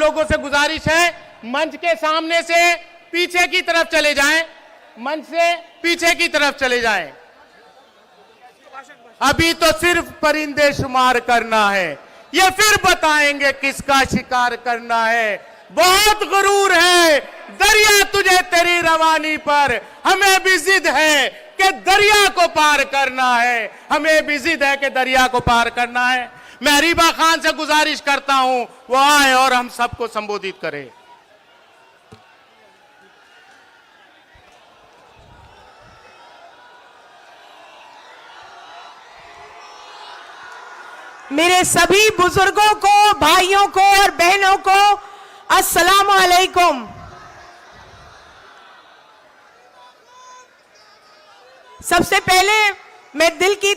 लोगों से गुजारिश है, मंच के सामने से पीछे की तरफ चले जाएं, मंच से पीछे की तरफ चले जाएं। अभी तो सिर्फ परिंदे शुमार करना है, ये फिर बताएंगे किसका शिकार करना है। बहुत गुरूर है दरिया तुझे तेरी रवानी पर, हमें भी जिद है कि दरिया को पार करना है, हमें भी जिद है कि दरिया को पार करना है। मैं हरीबा खान से गुजारिश करता हूं वो आए और हम सबको संबोधित करें। मेरे सभी बुजुर्गों को, भाइयों को और बहनों को अस्सलाम वालेकुम। सबसे पहले मैं दिल की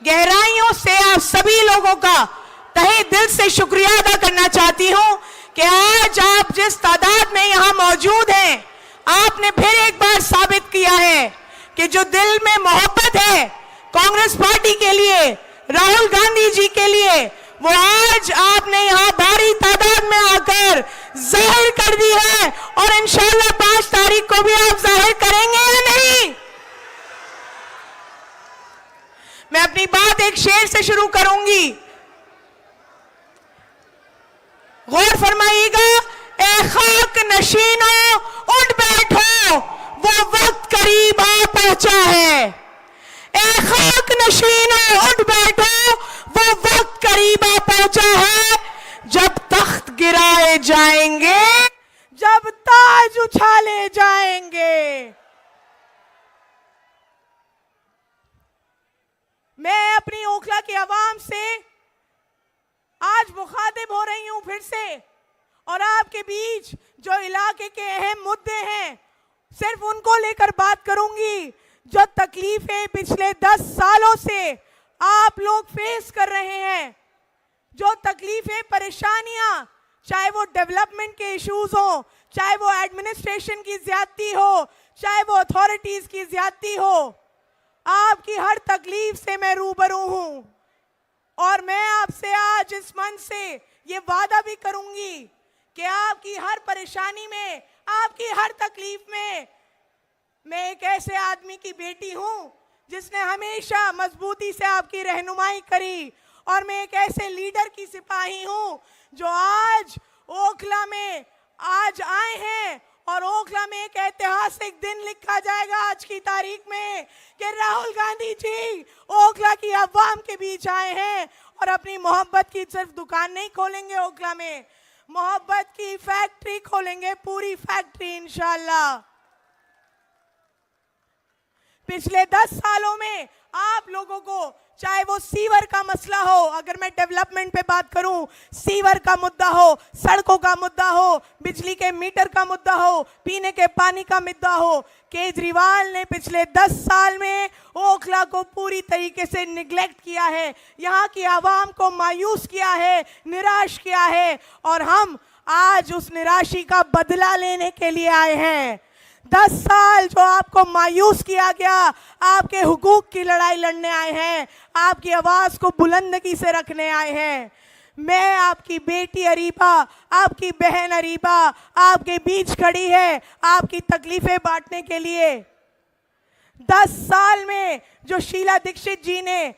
गहराइयों से आप सभी लोगों का तहे दिल से शुक्रिया अदा करना चाहती हूं कि आज आप जिस तादाद में यहां मौजूद हैं, आपने फिर एक बार साबित किया है कि जो दिल में मोहब्बत है कांग्रेस पार्टी के लिए, राहुल गांधी जी के लिए, वो आज आपने यहां भारी तादाद में आकर जाहिर कर दी है और इंशाल्लाह 5 तारीख को भी आप जाहिर करेंगे या नहीं। मैं अपनी बात एक शेर से शुरू करूंगी, गौर फरमाइएगा। ए खाक नशीनों उठ बैठो, वो वक्त करीब आ पहुंचा है। ए खाक नशीनों उठ बैठो, वो वक्त करीब आ पहुंचा है। जब तख्त गिराए जाएंगे, जब ताज उछाले जाएंगे। मैं अपनी ओखला की आवाम से आज मुखातिब हो रही हूं फिर से, और आपके बीच जो इलाके के अहम मुद्दे हैं सिर्फ उनको लेकर बात करूंगी। जो तकलीफें पिछले 10 सालों से आप लोग फेस कर रहे हैं, जो तकलीफें, परेशानियां, चाहे वो डेवलपमेंट के इश्यूज हो, चाहे वो एडमिनिस्ट्रेशन की ज्यादती हो, चाहे वो अथॉरिटीज की ज्यादती हो, आपकी हर तकलीफ से मैं रूबरू हूं। और मैं आपसे आज इस मंच से ये वादा भी करूंगी कि आपकी हर परेशानी में, आपकी हर तकलीफ में मैं एक ऐसे आदमी की बेटी हूं जिसने हमेशा मजबूती से आपकी रहनुमाई करी, और मैं एक ऐसे लीडर की सिपाही हूं जो आज ओखला में आज आए हैं, और ओखला में एक ऐतिहासिक दिन लिखा जाएगा आज की तारीख में कि राहुल गांधी जी ओखला की अवाम के बीच आए हैं और अपनी मोहब्बत की सिर्फ दुकान नहीं खोलेंगे, ओखला में मोहब्बत की फैक्ट्री खोलेंगे, पूरी फैक्ट्री इंशाल्लाह। पिछले 10 सालों में आप लोगों को, चाहे वो सीवर का मसला हो, अगर मैं डेवलपमेंट पे बात करूं, सीवर का मुद्दा हो, सड़कों का मुद्दा हो, बिजली के मीटर का मुद्दा हो, पीने के पानी का मुद्दा हो, केजरीवाल ने पिछले 10 साल में ओखला को पूरी तरीके से निगलेक्ट किया है, यहाँ की आवाम को मायूस किया है, निराश किया है, और हम आज उस निराशी का बदला लेने के लिए आए हैं। 10 साल जो आपको मायूस किया गया, आपके हुकूक की लड़ाई लड़ने आए हैं, आपकी आवाज को बुलंदगी से रखने आए हैं। मैं आपकी बेटी अरीबा, आपकी बहन अरीबा आपके बीच खड़ी है आपकी तकलीफें बांटने के लिए। 10 साल में जो शीला दीक्षित जी ने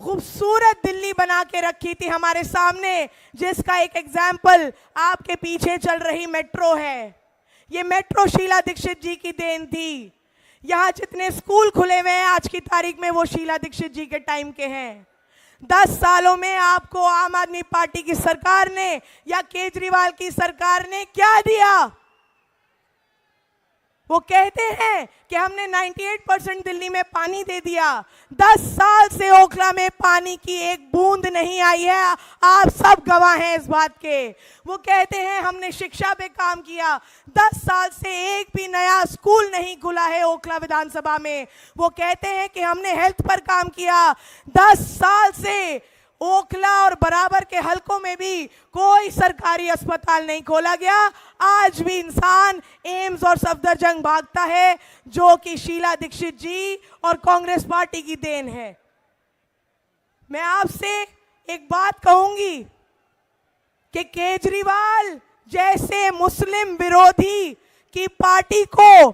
खूबसूरत दिल्ली बना के रखी थी हमारे सामने, जिसका एक एग्जाम्पल आपके पीछे चल रही मेट्रो है, ये मेट्रो शीला दीक्षित जी की देन थी। यहाँ जितने स्कूल खुले हुए हैं आज की तारीख में वो शीला दीक्षित जी के टाइम के हैं। 10 सालों में आपको आम आदमी पार्टी की सरकार ने या केजरीवाल की सरकार ने क्या दिया? वो कहते हैं कि हमने 98% दिल्ली में पानी दे दिया। 10 साल से ओखला में पानी की एक बूंद नहीं आई है, आप सब गवाह हैं इस बात के। वो कहते हैं हमने शिक्षा पे काम किया, 10 साल से एक भी नया स्कूल नहीं खुला है ओखला विधानसभा में। वो कहते हैं कि हमने हेल्थ पर काम किया, 10 साल से ओखला और बराबर के हलकों में भी कोई सरकारी अस्पताल नहीं खोला गया। आज भी इंसान एम्स और सफदरजंग भागता है, जो कि शीला दीक्षित जी और कांग्रेस पार्टी की देन है। मैं आपसे एक बात कहूंगी कि केजरीवाल जैसे मुस्लिम विरोधी की पार्टी को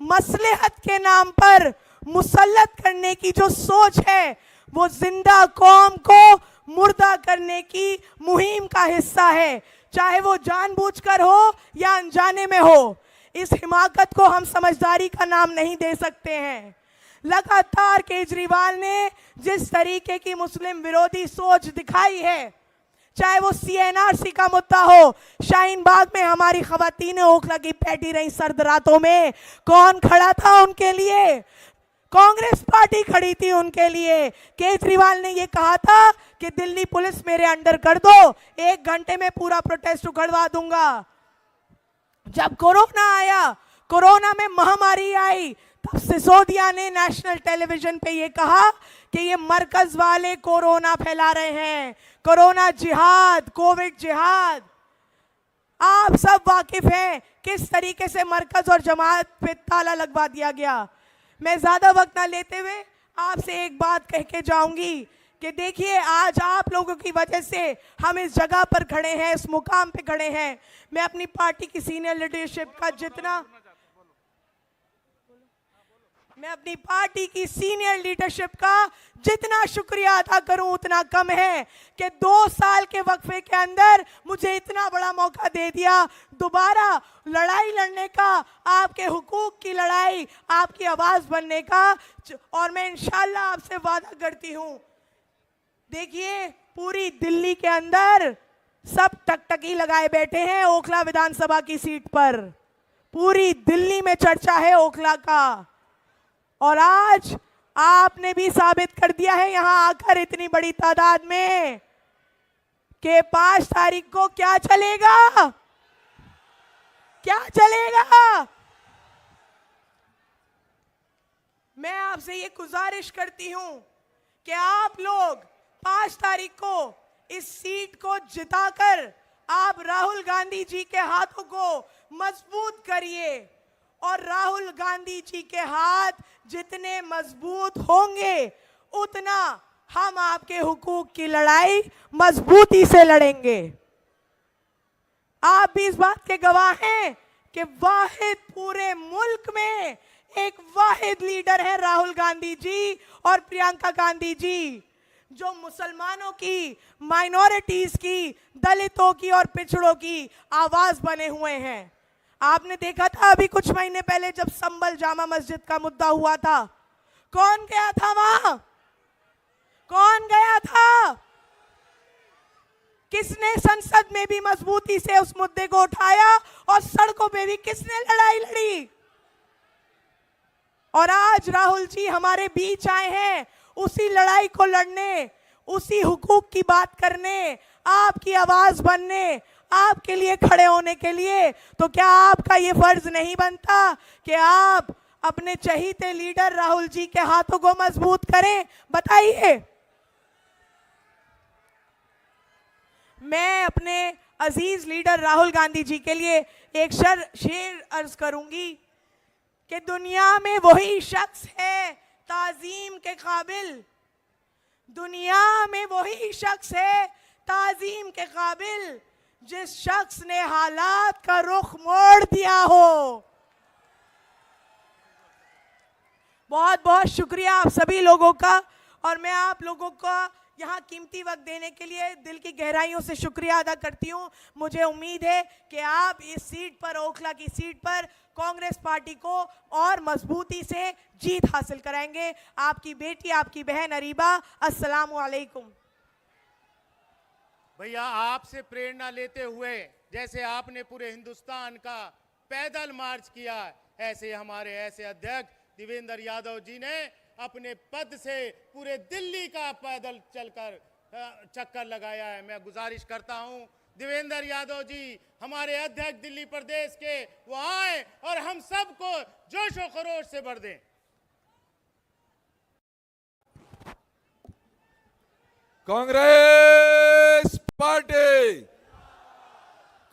मसलहत के नाम पर मुसल्लत करने की जो सोच है, वो जिंदा कौम को मुर्दा करने की मुहिम का हिस्सा है, चाहे वो जानबूझकर हो या अनजाने में हो। इस हिमाकत को हम समझदारी का नाम नहीं दे सकते हैं। लगातार केजरीवाल ने जिस तरीके की मुस्लिम विरोधी सोच दिखाई है, चाहे वो CNRC का मुद्दा हो, शाहीन बाग में हमारी खवातीनें ओखला की पैटी रही सर्द रातों में, कौन खड़ा था उनके लिए? कांग्रेस पार्टी खड़ी थी उनके लिए। केजरीवाल ने ये कहा था कि दिल्ली पुलिस मेरे अंडर कर दो, 1 घंटे में पूरा प्रोटेस्ट उखड़वा दूंगा। जब कोरोना आया, कोरोना में महामारी आई, तब सिसोदिया ने नेशनल टेलीविजन पे ये कहा कि ये मरकज वाले कोरोना फैला रहे हैं, कोरोना जिहाद, कोविड जिहाद। आप सब वाकिफ हैं किस तरीके से मरकज और जमात पे ताला लगवा दिया गया। मैं ज्यादा वक्त ना लेते हुए आपसे एक बात कह के जाऊंगी कि देखिए, आज आप लोगों की वजह से हम इस जगह पर खड़े हैं, इस मुकाम पे खड़े हैं। मैं अपनी पार्टी की सीनियर लीडरशिप का जितना शुक्रिया अदा करूं उतना कम है कि 2 साल के वक्फे के अंदर मुझे इतना बड़ा मौका दे दिया दोबारा लड़ाई लड़ने का, आपके हुकूक की लड़ाई, आपकी आवाज बनने का। और मैं इंशाल्लाह आपसे वादा करती हूं, देखिए पूरी दिल्ली के अंदर सब टकटकी लगाए बैठे हैं ओखला विधानसभा की सीट पर। पूरी दिल्ली में चर्चा है ओखला का, और आज आपने भी साबित कर दिया है यहां आकर इतनी बड़ी तादाद में कि 5 तारीख को क्या चलेगा, क्या चलेगा। मैं आपसे ये गुजारिश करती हूं कि आप लोग 5 तारीख को इस सीट को जिताकर आप राहुल गांधी जी के हाथों को मजबूत करिए, और राहुल गांधी जी के हाथ जितने मजबूत होंगे उतना हम आपके हुकूक की लड़ाई मजबूती से लड़ेंगे। आप भी इस बात के गवाह हैं कि वाहिद पूरे मुल्क में एक वाहिद लीडर है राहुल गांधी जी और प्रियंका गांधी जी, जो मुसलमानों की, माइनॉरिटीज की, दलितों की और पिछड़ों की आवाज बने हुए हैं। आपने देखा था अभी कुछ महीने पहले जब संभल जामा मस्जिद का मुद्दा हुआ था, कौन गया था वहां? कौन गया था? किसने संसद में भी मजबूती से उस मुद्दे को उठाया, और सड़कों पे भी किसने लड़ाई लड़ी? और आज राहुल जी हमारे बीच आए हैं उसी लड़ाई को लड़ने, उसी हुकूक की बात करने, आपकी आवाज बनने, आपके लिए खड़े होने के लिए। तो क्या आपका ये फर्ज नहीं बनता कि आप अपने चहीते लीडर राहुल जी के हाथों को मजबूत करें? बताइए। मैं अपने अजीज लीडर राहुल गांधी जी के लिए एक शेर अर्ज करूंगी कि दुनिया में वही शख्स है ताजीम के काबिल, दुनिया में वही शख्स है ताजीम के काबिल जिस शख्स ने हालात का रुख मोड़ दिया हो। बहुत बहुत शुक्रिया आप सभी लोगों का, और मैं आप लोगों का यहाँ कीमती वक्त देने के लिए दिल की गहराइयों से शुक्रिया अदा करती हूँ। मुझे उम्मीद है कि आप इस सीट पर, ओखला की सीट पर, कांग्रेस पार्टी को और मजबूती से जीत हासिल कराएंगे। आपकी बेटी, आपकी बहन अरीबा। अस्सलामु अलैकुम। भैया, आपसे प्रेरणा लेते हुए जैसे आपने पूरे हिंदुस्तान का पैदल मार्च किया, ऐसे हमारे ऐसे अध्यक्ष देवेंद्र यादव जी ने अपने पद से पूरे दिल्ली का पैदल चलकर चक्कर लगाया है। मैं गुजारिश करता हूं देवेंद्र यादव जी हमारे अध्यक्ष दिल्ली प्रदेश के, वो आए और हम सबको जोशो खरोश से भर दें। Congress party,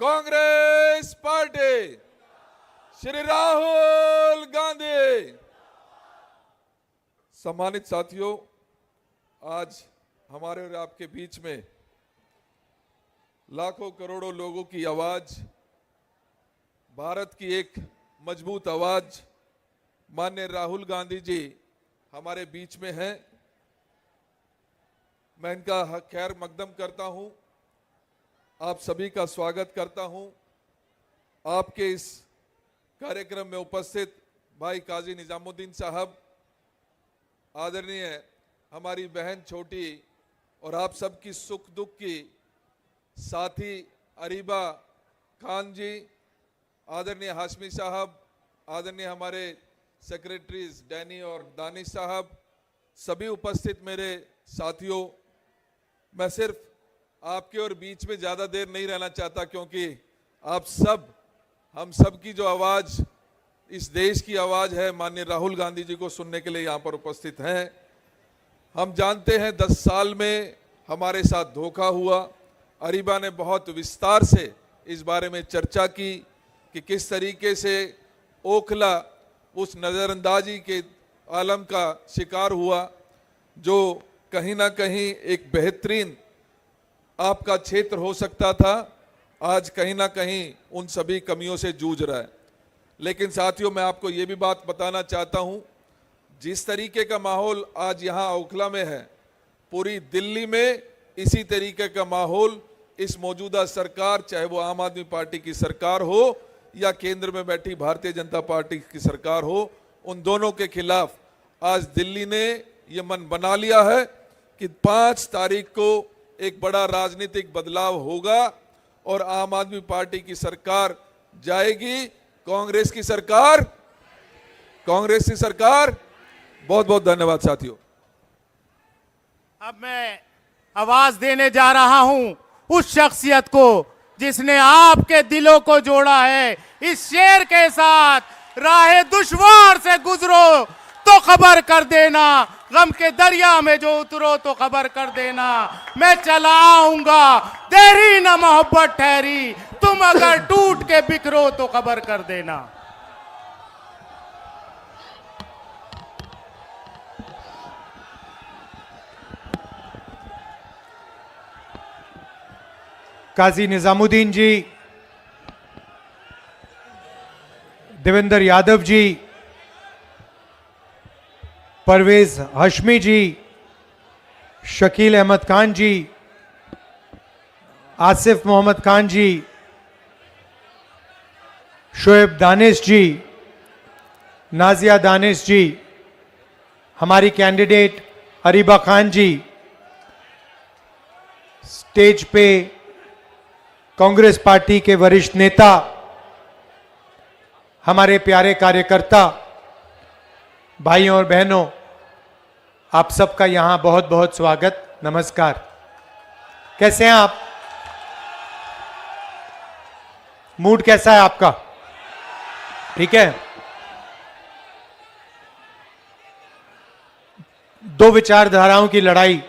Congress party, Shri Rahul Gandhi. सम्मानित साथियों, आज हमारे और आपके बीच में लाखों करोड़ों लोगों की आवाज भारत की एक मजबूत आवाज माननीय राहुल गांधी जी हमारे बीच में हैं। मैं इनका खैर मकदम करता हूं, आप सभी का स्वागत करता हूं। आपके इस कार्यक्रम में उपस्थित भाई काजी निजामुद्दीन साहब, आदरणीय हमारी बहन छोटी और आप सबकी सुख दुख की साथी अरीबा खान जी, आदरणीय हाशमी साहब, आदरणीय हमारे सेक्रेटरीज डैनी और दानिश साहब, सभी उपस्थित मेरे साथियों, मैं सिर्फ आपके और बीच में ज़्यादा देर नहीं रहना चाहता, क्योंकि आप सब, हम सब की जो आवाज़ इस देश की आवाज़ है, माननीय राहुल गांधी जी को सुनने के लिए यहाँ पर उपस्थित हैं। हम जानते हैं 10 साल में हमारे साथ धोखा हुआ। अरीबा ने बहुत विस्तार से इस बारे में चर्चा की कि किस तरीके से ओखला उस नज़रअंदाजी के आलम का शिकार हुआ, जो कहीं ना कहीं एक बेहतरीन आपका क्षेत्र हो सकता था, आज कहीं ना कहीं उन सभी कमियों से जूझ रहा है। लेकिन साथियों, मैं आपको ये भी बात बताना चाहता हूँ, जिस तरीके का माहौल आज यहाँ ओखला में है, पूरी दिल्ली में इसी तरीके का माहौल इस मौजूदा सरकार, चाहे वो आम आदमी पार्टी की सरकार हो या केंद्र में बैठी भारतीय जनता पार्टी की सरकार हो, उन दोनों के खिलाफ आज दिल्ली ने ये मन बना लिया है कि 5 तारीख को एक बड़ा राजनीतिक बदलाव होगा और आम आदमी पार्टी की सरकार जाएगी, कांग्रेस की सरकार, कांग्रेस की सरकार। बहुत बहुत धन्यवाद साथियों। अब मैं आवाज देने जा रहा हूं उस शख्सियत को जिसने आपके दिलों को जोड़ा है। इस शेर के साथ, राह दुश्वार से गुजरो तो खबर कर देना, गम के दरिया में जो उतरो तो खबर कर देना। मैं चला आऊंगा, तेरी न मोहब्बत ठहरी, तुम अगर टूट के बिखरो तो खबर कर देना। काजी निजामुद्दीन जी, देवेंद्र यादव जी, परवेज हाशमी जी, शकील अहमद खान जी, आसिफ मोहम्मद खान जी, शोएब दानिश जी, नाजिया दानिश जी, हमारी कैंडिडेट अरीबा खान जी, स्टेज पे कांग्रेस पार्टी के वरिष्ठ नेता, हमारे प्यारे कार्यकर्ता, भाइयों और बहनों, आप सबका यहां बहुत बहुत स्वागत, नमस्कार। कैसे हैं आप? मूड कैसा है आपका? ठीक है। 2 विचारधाराओं की लड़ाई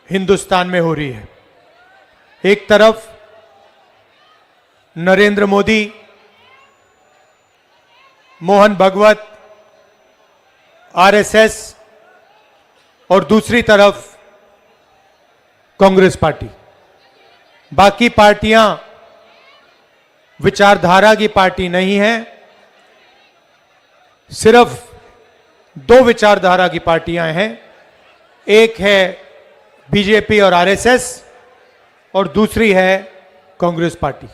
हिंदुस्तान में हो रही है। एक तरफ नरेंद्र मोदी, मोहन भगवत, आरएसएस, और दूसरी तरफ कांग्रेस पार्टी। बाकी पार्टियां विचारधारा की पार्टी नहीं है, सिर्फ 2 विचारधारा की पार्टियां हैं। एक है बीजेपी और आरएसएस और दूसरी है कांग्रेस पार्टी।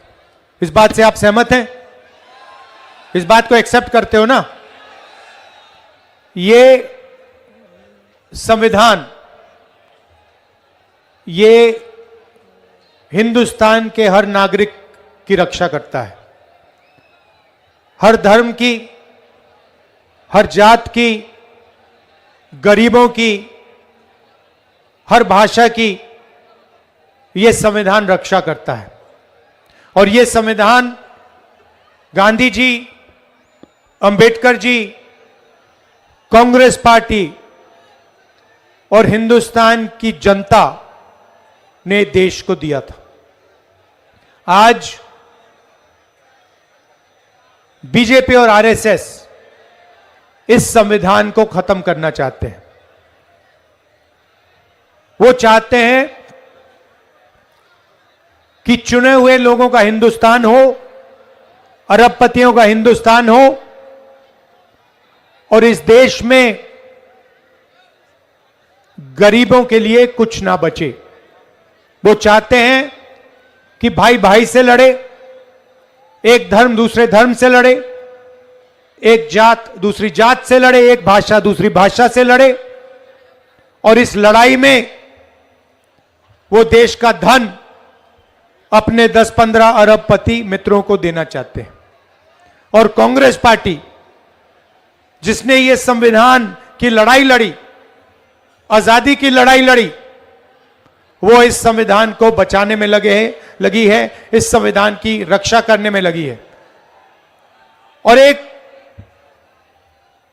इस बात से आप सहमत हैं? इस बात को एक्सेप्ट करते हो ना? ये संविधान, ये हिंदुस्तान के हर नागरिक की रक्षा करता है। हर धर्म की, हर जात की, गरीबों की, हर भाषा की यह संविधान रक्षा करता है। और यह संविधान गांधी जी, अंबेडकर जी, कांग्रेस पार्टी और हिंदुस्तान की जनता ने देश को दिया था। आज बीजेपी और आरएसएस इस संविधान को खत्म करना चाहते हैं। वो चाहते हैं कि चुने हुए लोगों का हिंदुस्तान हो अरबपतियों का हिंदुस्तान हो और इस देश में गरीबों के लिए कुछ ना बचे। वो चाहते हैं कि भाई भाई से लड़े, एक धर्म दूसरे धर्म से लड़े, एक जात दूसरी जात से लड़े, एक भाषा दूसरी भाषा से लड़े, और इस लड़ाई में वो देश का धन अपने 10-15 अरबपति मित्रों को देना चाहते हैं। और कांग्रेस पार्टी जिसने ये संविधान की लड़ाई लड़ी, आजादी की लड़ाई लड़ी, वो इस संविधान को बचाने में लगी है, इस संविधान की रक्षा करने में लगी है। और एक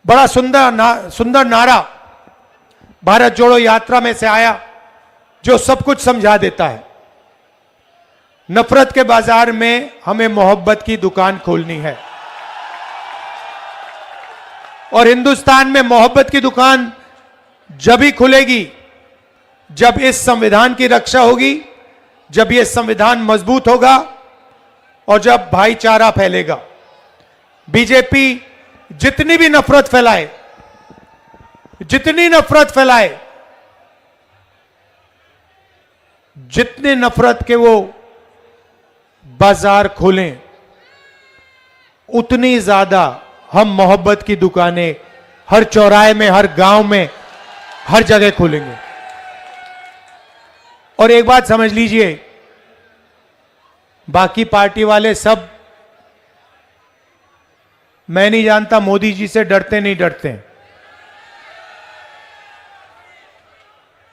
बड़ा सुंदर नारा भारत जोड़ो यात्रा में से आया जो सब कुछ समझा देता है। नफरत के बाजार में हमें मोहब्बत की दुकान खोलनी है, और हिंदुस्तान में मोहब्बत की दुकान जब ही खुलेगी जब इस संविधान की रक्षा होगी, जब यह संविधान मजबूत होगा और जब भाईचारा फैलेगा। बीजेपी जितनी भी नफरत फैलाए, जितनी नफरत के वो बाजार खोलें, उतनी ज्यादा हम मोहब्बत की दुकानें हर चौराहे में, हर गांव में, हर जगह खोलेंगे। और एक बात समझ लीजिए, बाकी पार्टी वाले सब, मैं नहीं जानता मोदी जी से डरते नहीं डरते,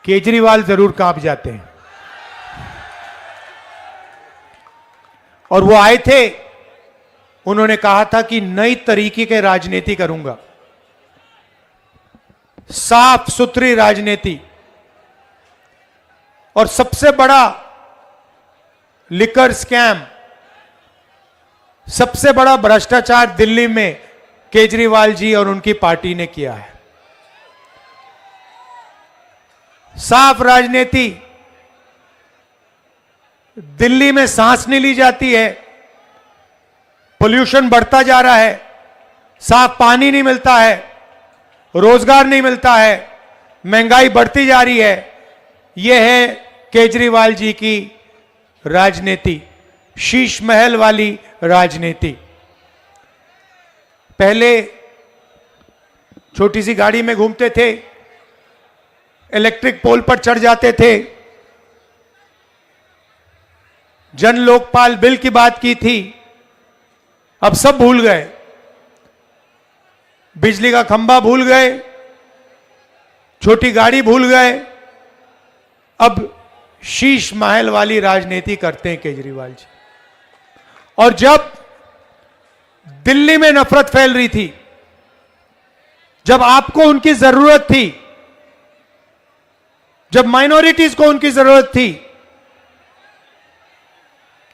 केजरीवाल जरूर कांप जाते हैं। और वो आए थे, उन्होंने कहा था कि नई तरीके के राजनीति करूंगा, साफ सुथरी राजनीति। और सबसे बड़ा लिकर स्कैम, सबसे बड़ा भ्रष्टाचार दिल्ली में केजरीवाल जी और उनकी पार्टी ने किया है। साफ राजनीति, दिल्ली में सांस नहीं ली जाती है, पोल्यूशन बढ़ता जा रहा है, साफ पानी नहीं मिलता है, रोजगार नहीं मिलता है, महंगाई बढ़ती जा रही है। यह है केजरीवाल जी की राजनीति, शीश महल वाली राजनीति। पहले छोटी सी गाड़ी में घूमते थे, इलेक्ट्रिक पोल पर चढ़ जाते थे, जन लोकपाल बिल की बात की थी, अब सब भूल गए। बिजली का खंभा भूल गए, छोटी गाड़ी भूल गए, अब शीश महल वाली राजनीति करते हैं केजरीवाल जी। और जब दिल्ली में नफरत फैल रही थी, जब आपको उनकी जरूरत थी, जब माइनॉरिटीज को उनकी जरूरत थी,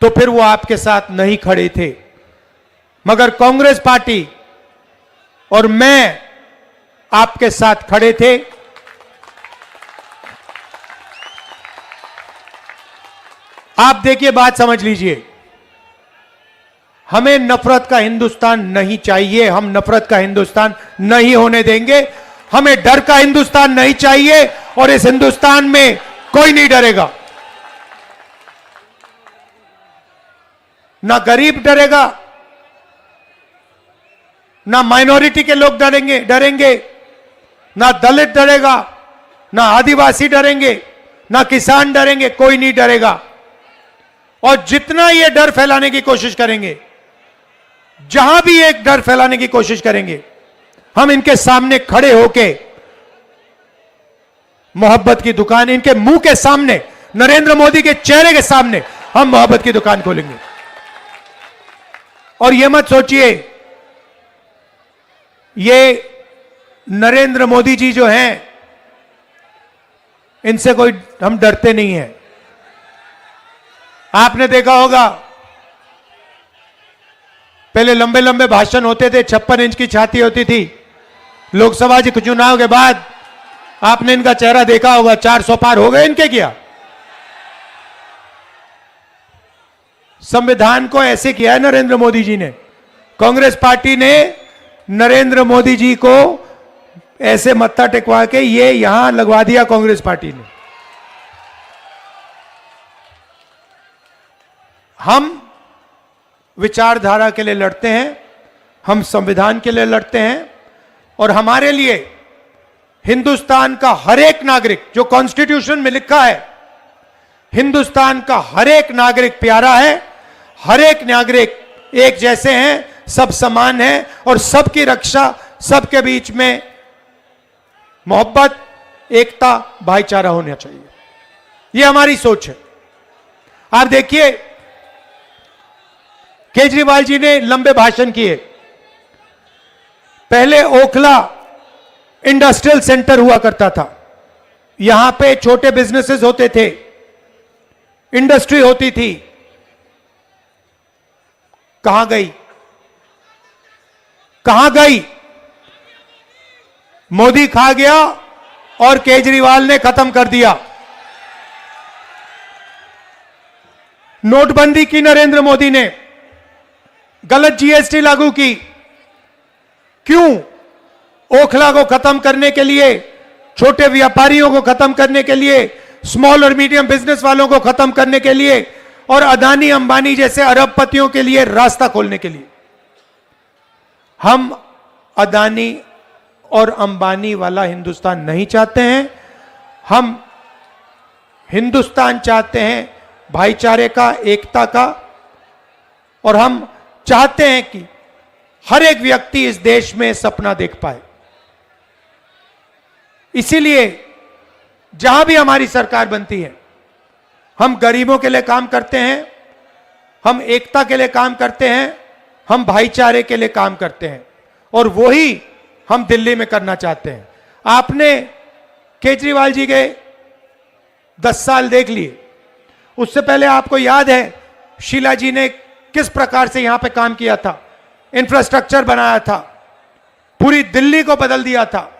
तो फिर वो आपके साथ नहीं खड़े थे। मगर कांग्रेस पार्टी और मैं आपके साथ खड़े थे। आप देखिए, बात समझ लीजिए, हमें नफरत का हिंदुस्तान नहीं चाहिए, हम नफरत का हिंदुस्तान नहीं होने देंगे। हमें डर का हिंदुस्तान नहीं चाहिए, और इस हिंदुस्तान में कोई नहीं डरेगा। ना गरीब डरेगा, ना माइनॉरिटी के लोग डरेंगे, ना दलित डरेगा, ना आदिवासी डरेंगे, ना किसान डरेंगे, कोई नहीं डरेगा। और जितना ये डर फैलाने की कोशिश करेंगे, जहां भी एक डर फैलाने की कोशिश करेंगे, हम इनके सामने खड़े होके मोहब्बत की दुकान, इनके मुंह के सामने, नरेंद्र मोदी के चेहरे के सामने हम मोहब्बत की दुकान खोलेंगे। और यह मत सोचिए, ये नरेंद्र मोदी जी जो हैं, इनसे कोई हम डरते नहीं हैं। आपने देखा होगा, पहले लंबे लंबे भाषण होते थे, 56 इंच की छाती होती थी। लोकसभा के चुनाव के बाद आपने इनका चेहरा देखा होगा, 400 पार हो गए इनके क्या? संविधान को ऐसे किया है नरेंद्र मोदी जी ने, कांग्रेस पार्टी ने नरेंद्र मोदी जी को ऐसे मत्था टेकवा के ये यहां लगवा दिया कांग्रेस पार्टी ने। हम विचारधारा के लिए लड़ते हैं, हम संविधान के लिए लड़ते हैं, और हमारे लिए हिंदुस्तान का हर एक नागरिक, जो कॉन्स्टिट्यूशन में लिखा है, हिंदुस्तान का हर एक नागरिक प्यारा है, हर एक नागरिक एक जैसे हैं, सब समान हैं, और सबकी रक्षा, सबके बीच में मोहब्बत, एकता, भाईचारा होना चाहिए। यह हमारी सोच है। आप देखिए, केजरीवाल जी ने लंबे भाषण किए। पहले ओखला इंडस्ट्रियल सेंटर हुआ करता था, यहां पे छोटे बिजनेसेस होते थे, इंडस्ट्री होती थी। कहां गई? कहां गई? मोदी खा गया और केजरीवाल ने खत्म कर दिया। नोटबंदी की नरेंद्र मोदी ने, गलत जीएसटी लागू की। क्यों? ओखला को खत्म करने के लिए, छोटे व्यापारियों को खत्म करने के लिए, स्मॉल और मीडियम बिजनेस वालों को खत्म करने के लिए, और अदानी अंबानी जैसे अरबपतियों के लिए रास्ता खोलने के लिए। हम अदानी और अंबानी वाला हिंदुस्तान नहीं चाहते हैं। हम हिंदुस्तान चाहते हैं भाईचारे का, एकता का, और हम चाहते हैं कि हर एक व्यक्ति इस देश में सपना देख पाए। इसीलिए जहां भी हमारी सरकार बनती है, हम गरीबों के लिए काम करते हैं, हम एकता के लिए काम करते हैं, हम भाईचारे के लिए काम करते हैं, और वही हम दिल्ली में करना चाहते हैं। आपने केजरीवाल जी के 10 साल देख लिए। उससे पहले आपको याद है शीला जी ने किस प्रकार से यहां पे काम किया था, इंफ्रास्ट्रक्चर बनाया था, पूरी दिल्ली को बदल दिया था।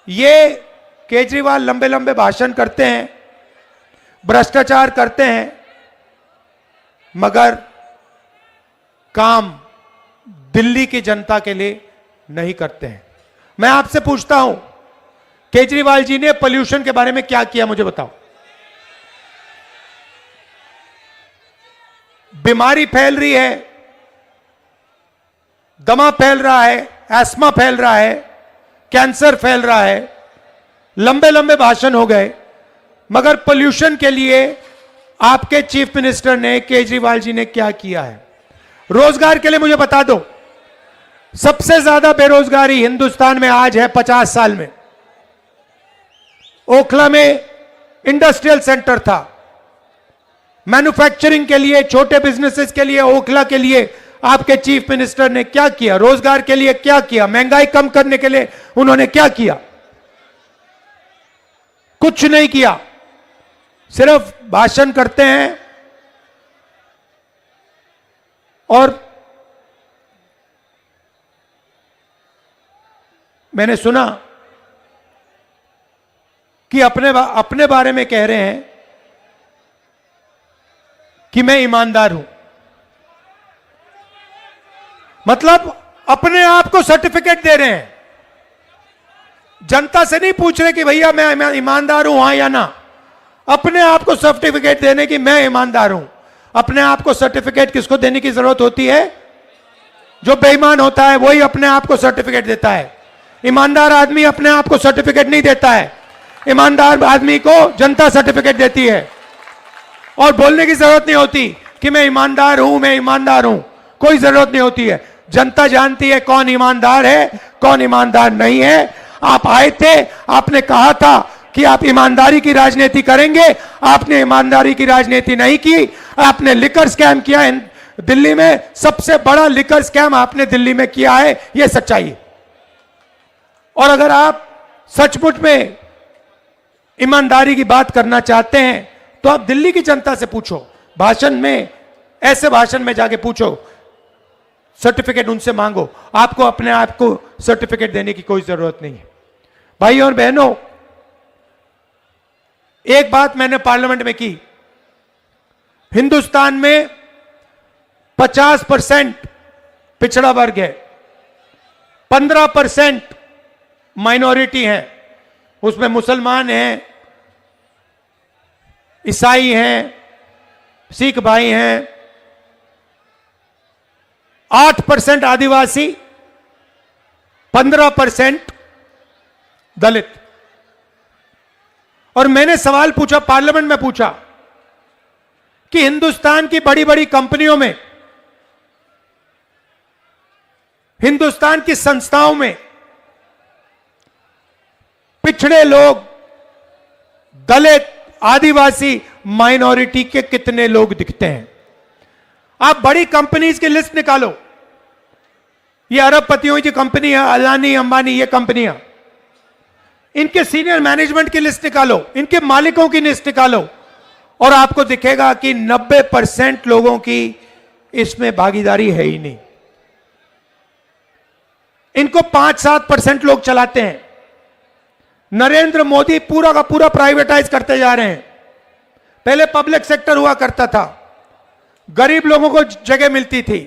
ये केजरीवाल लंबे लंबे भाषण करते हैं, भ्रष्टाचार करते हैं, मगर काम दिल्ली की जनता के लिए नहीं करते हैं। मैं आपसे पूछता हूं, केजरीवाल जी ने पोल्यूशन के बारे में क्या किया, मुझे बताओ। बीमारी फैल रही है, दमा फैल रहा है, एस्मा फैल रहा है, कैंसर फैल रहा है। लंबे लंबे भाषण हो गए, मगर पोल्यूशन के लिए आपके चीफ मिनिस्टर ने, केजरीवाल जी ने क्या किया है? रोजगार के लिए मुझे बता दो। सबसे ज्यादा बेरोजगारी हिंदुस्तान में आज है 50 साल में। ओखला में इंडस्ट्रियल सेंटर था, मैन्युफैक्चरिंग के लिए, छोटे बिजनेसेस के लिए, ओखला के लिए आपके चीफ मिनिस्टर ने क्या किया? रोजगार के लिए क्या किया? महंगाई कम करने के लिए उन्होंने क्या किया? कुछ नहीं किया, सिर्फ भाषण करते हैं। और मैंने सुना कि अपने बारे में कह रहे हैं कि मैं ईमानदार हूं। मतलब अपने आप को सर्टिफिकेट दे रहे हैं, जनता से नहीं पूछ रहे कि भैया मैं ईमानदार हूं, हां या ना। अपने आप को सर्टिफिकेट देने की मैं ईमानदार हूं। अपने आप को सर्टिफिकेट किसको देने की जरूरत होती है? जो बेईमान होता है वही अपने आप को सर्टिफिकेट देता है। ईमानदार आदमी अपने आप को सर्टिफिकेट नहीं देता है। ईमानदार आदमी को जनता सर्टिफिकेट देती है, और बोलने की जरूरत नहीं होती कि मैं ईमानदार हूं, मैं ईमानदार हूं। कोई जरूरत नहीं होती है। जनता जानती है कौन ईमानदार है, कौन ईमानदार नहीं है। आप आए थे, आपने कहा था कि आप ईमानदारी की राजनीति करेंगे, आपने ईमानदारी की राजनीति नहीं की। आपने लिकर स्कैम किया दिल्ली में, सबसे बड़ा लिकर स्कैम आपने दिल्ली में किया है, यह सच्चाई है। और अगर आप सचमुच में ईमानदारी की बात करना चाहते हैं तो आप दिल्ली की जनता से पूछो, भाषण में, ऐसे भाषण में जाके पूछो, सर्टिफिकेट उनसे मांगो। आपको अपने आप को सर्टिफिकेट देने की कोई जरूरत नहीं है। भाइयों और बहनों, एक बात मैंने पार्लियामेंट में की, हिंदुस्तान में 50% पिछड़ा वर्ग है, 15% माइनॉरिटी है, उसमें मुसलमान हैं, ईसाई हैं, सिख भाई हैं, 8% आदिवासी, 15% दलित। और मैंने सवाल पूछा, पार्लियामेंट में पूछा कि हिंदुस्तान की बड़ी बड़ी कंपनियों में, हिंदुस्तान की संस्थाओं में पिछड़े लोग, दलित, आदिवासी, माइनॉरिटी के कितने लोग दिखते हैं? आप बड़ी कंपनीज की लिस्ट निकालो, ये अरबपतियों की कंपनी है, अदानी, अंबानी, ये कंपनियां, इनके सीनियर मैनेजमेंट की लिस्ट निकालो, इनके मालिकों की लिस्ट निकालो, और आपको दिखेगा कि 90% लोगों की इसमें भागीदारी है ही नहीं। इनको 5-7% लोग चलाते हैं। नरेंद्र मोदी पूरा का पूरा प्राइवेटाइज करते जा रहे हैं। पहले पब्लिक सेक्टर हुआ करता था, गरीब लोगों को जगह मिलती थी।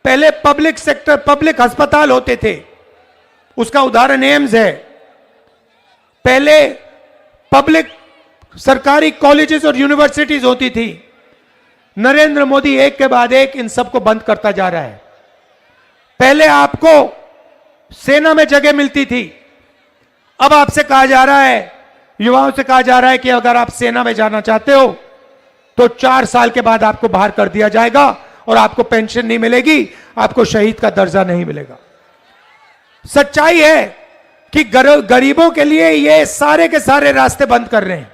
पहले पब्लिक सेक्टर, पब्लिक अस्पताल होते थे, उसका उदाहरण एम्स है। पहले पब्लिक सरकारी कॉलेजेस और यूनिवर्सिटीज होती थी। नरेंद्र मोदी एक के बाद एक इन सबको बंद करता जा रहा है। पहले आपको सेना में जगह मिलती थी, अब आपसे कहा जा रहा है, युवाओं से कहा जा रहा है कि अगर आप सेना में जाना चाहते हो तो 4 साल के बाद आपको बाहर कर दिया जाएगा और आपको पेंशन नहीं मिलेगी, आपको शहीद का दर्जा नहीं मिलेगा। सच्चाई है कि गरीबों के लिए ये सारे के सारे रास्ते बंद कर रहे हैं।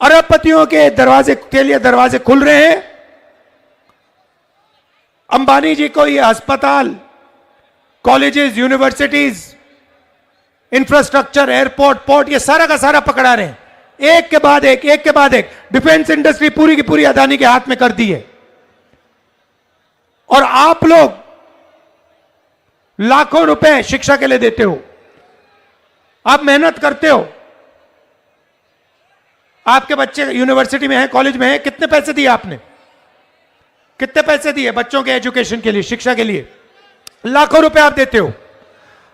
अरबपतियों के दरवाजे के लिए दरवाजे खुल रहे हैं। अंबानी जी को ये अस्पताल, colleges, universities, infrastructure, airport, port, ये सारा का सारा पकड़ा रहे हैं। एक के बाद एक, एक के बाद एक। डिफेंस इंडस्ट्री पूरी की पूरी अदानी के हाथ में कर दी है। और आप लोग लाखों रुपए शिक्षा के लिए देते हो, आप मेहनत करते हो, आपके बच्चे यूनिवर्सिटी में हैं, कॉलेज में हैं, कितने पैसे दिए आपने? कितने पैसे दिए बच्चों के एजुकेशन के लिए, शिक्षा के लिए? लाखों रुपए आप देते हो,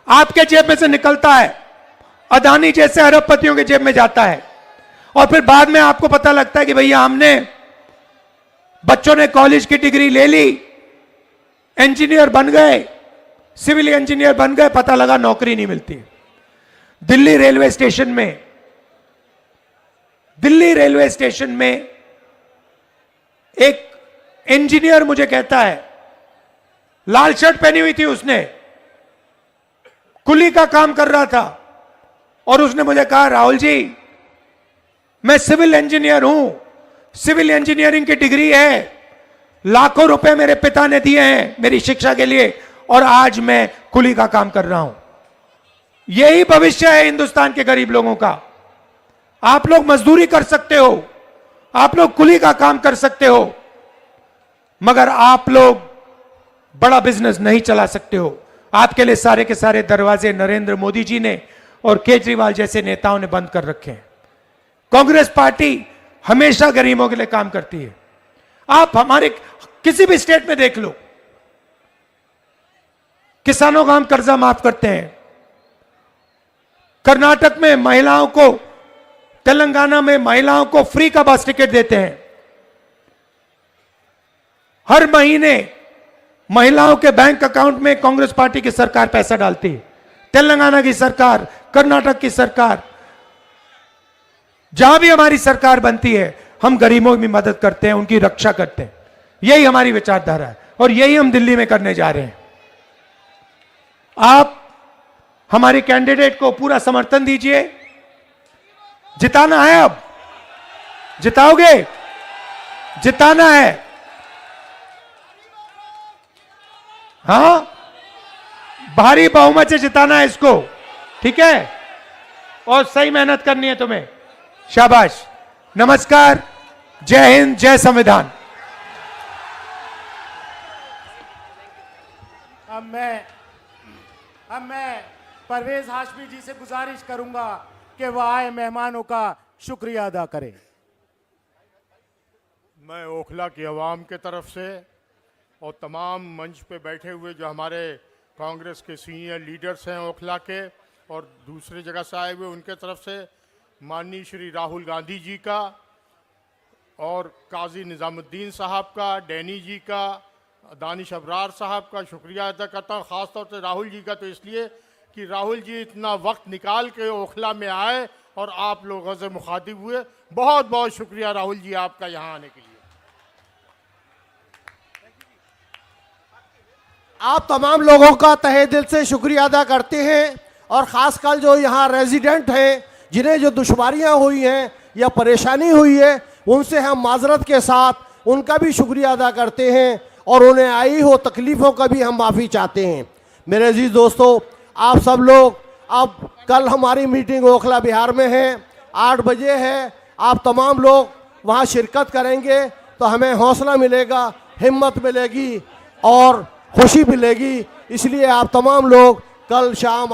आपके जेब में से निकलता है, अदानी जैसे अरबपतियों के जेब में जाता है, और फिर बाद में आपको पता लगता है कि भैया हमने, बच्चों ने कॉलेज की डिग्री ले ली, इंजीनियर बन गए, सिविल इंजीनियर बन गए, पता लगा नौकरी नहीं मिलती। दिल्ली रेलवे स्टेशन में एक इंजीनियर मुझे कहता है, लाल शर्ट पहनी हुई थी उसने, कुली का काम कर रहा था, और उसने मुझे कहा, राहुल जी मैं सिविल इंजीनियर हूं, सिविल इंजीनियरिंग की डिग्री है, लाखों रुपए मेरे पिता ने दिए हैं मेरी शिक्षा के लिए, और आज मैं कुली का काम कर रहा हूं। यही भविष्य है हिंदुस्तान के गरीब लोगों का। आप लोग मजदूरी कर सकते हो, आप लोग कुली का काम कर सकते हो, मगर आप लोग बड़ा बिजनेस नहीं चला सकते हो। आपके लिए सारे के सारे दरवाजे नरेंद्र मोदी जी ने और केजरीवाल जैसे नेताओं ने बंद कर रखे हैं। कांग्रेस पार्टी हमेशा गरीबों के लिए काम करती है। आप हमारे किसी भी स्टेट में देख लो, किसानों का हम कर्जा माफ करते हैं। कर्नाटक में महिलाओं को, तेलंगाना में महिलाओं को फ्री का बस टिकट देते हैं। हर महीने महिलाओं के बैंक अकाउंट में कांग्रेस पार्टी की सरकार पैसा डालती है। तेलंगाना की सरकार, कर्नाटक की सरकार, जहां भी हमारी सरकार बनती है, हम गरीबों की मदद करते हैं, उनकी रक्षा करते हैं। यही हमारी विचारधारा है, और यही हम दिल्ली में करने जा रहे हैं। आप हमारे कैंडिडेट को पूरा समर्थन दीजिए। जिताना है, अब जिताओगे? जिताना है, हाँ, भारी बहुमत से जिताना है इसको, ठीक है? और सही मेहनत करनी है तुम्हें। शाबाश, नमस्कार, जय हिंद, जय संविधान। अब मैं परवेज हाशमी जी से गुजारिश करूंगा कि वह आए मेहमानों का शुक्रिया अदा करें। मैं ओखला की आवाम के तरफ से और तमाम मंच पे बैठे हुए जो हमारे कांग्रेस के सीनियर लीडर्स हैं ओखला के और दूसरे जगह से आए हुए, उनके तरफ से माननीय श्री राहुल गांधी जी का और काजी निज़ामुद्दीन साहब का, डैनी जी का, दानिश अबरार साहब का शुक्रिया अदा करता हूँ। ख़ास तौर से राहुल जी का तो इसलिए कि राहुल जी इतना वक्त निकाल के ओखला में आए और आप लोगों से मुखातिब हुए। बहुत बहुत शुक्रिया राहुल जी आपका यहाँ आने के लिए। आप तमाम लोगों का तहे दिल से शुक्रिया अदा करते हैं और ख़ासकर जो यहाँ रेजिडेंट हैं, जिन्हें जो दुश्वारियाँ हुई हैं या परेशानी हुई है, उनसे हम माजरत के साथ उनका भी शुक्रिया अदा करते हैं और उन्हें आई हो तकलीफ़ों का भी हम माफ़ी चाहते हैं। मेरे अजीज़ दोस्तों, आप सब लोग, अब कल हमारी मीटिंग ओखला बिहार में है, 8 बजे है। आप तमाम लोग वहाँ शिरकत करेंगे तो हमें हौसला मिलेगा, हिम्मत मिलेगी और खुशी मिलेगी। इसलिए आप तमाम लोग कल शाम